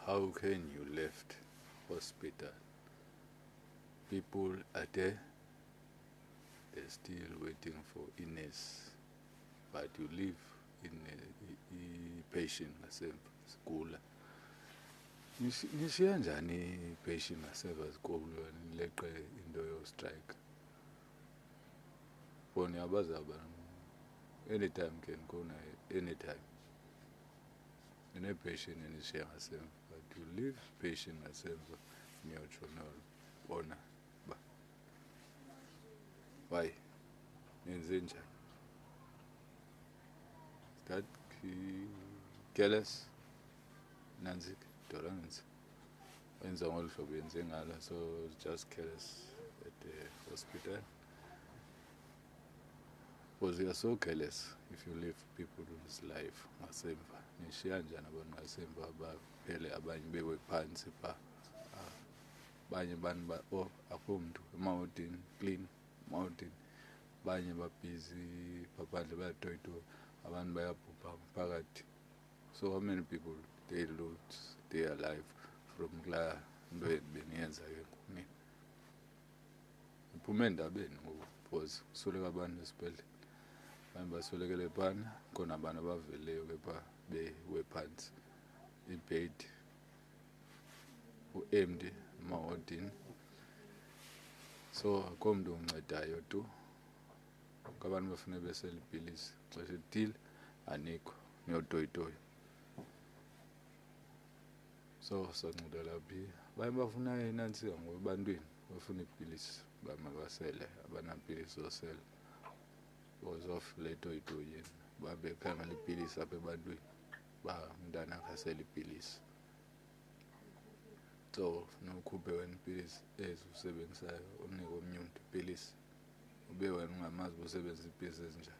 How can you left hospital? People are there, they're still waiting for nurse, but you live in a patient ngasemva nishiya njani i-patient ngasemva sikolweni nileqe into yo-strike? Bona abazaba anytime can go anytime. Ine-patient enishiya ngasemva, but you leave patient ngasemva niyotsho bona ba why nenze njani? That careless nanzi tolerance wenza ngolu hlobo yenze ngalo, so just careless at the hospital because you are so careless if you leave people's life ngasemva. Nishiya njani abantu ngasemva baphele abanye bewe phansi pha, abanye abantu akho muntu emawodini clean mountain, abanye babhizi babhandle bayatoyitoya, abantu bayabhubha phakathi. So how many people they lose their life from la nto beniyenza ke nguni? Iphume endabeni ngoku because kusoleka abantu esibhedlela, abanye basolekele phana, khona abantu abaveleyo ke pha bewe phansi, ibed u-empty emawodini. So akho mntu uncedayo tu, abantu bafuna besela ipilisi, xesha elithile anikho, niyotoyitoya. So sancedela phi? Abanye bafuna inantsika ngoku ebantwini, bafuna ipilisi makasele, abanapilisi zosela because of le toyitoyeni, babekhangela ipilisi apha ebantwini umntana akasele ipilisi. So funeka ukhuphe wena ipilisi ezi usebenzisayo unike omnye umntu ipilisi, ube wena ungamazi usebenzisa ipilisi ezinjani.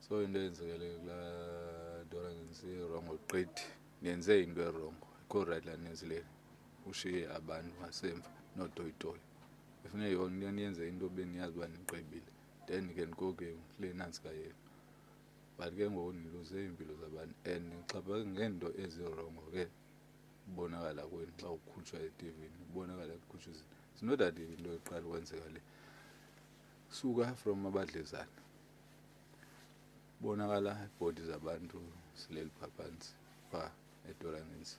So into eyenzekele kulaa nto ngenzi rongo gqithi, nenze into erongo, akho right la nenzile ushiye abantu ngasemva notoyitoya. Kufuneka yona niyenze into beniyazi uba niqebile, then ke go ke kule nantsika yenu. But ke ngoku niluze iimpilo zabantu and nixhaphake ngeento ezirongo ke ubonakala kwenu xa ukhutshwa etivini, ubonakala kukhutshwa izinto. It's not that into eqala ukwenzeka le, suka from abadlezana bonakala ibhodi zabantu sileli pha phantsi pha edorangensi.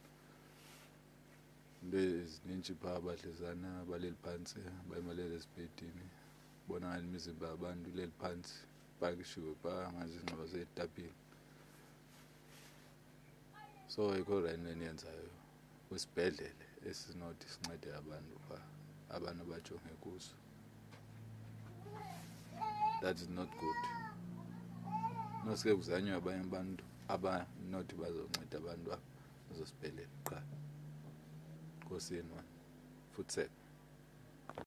Into ezininji pha abadlezana baleli phantsi, bayimalele esibhedini, bonakala imizimba yabantu ileli phantsi, pakishiwe pha ngazingxowa setapini. So ayikho right into eniyenzayo kwisibhedlele esinothi sincede abantu pha, abantu abajonge kuso. That is not good. Noske kuzanywe abanye abantu abanothi bazonceda abantu apha bazosibhedlela qha. Nkosini wena futhi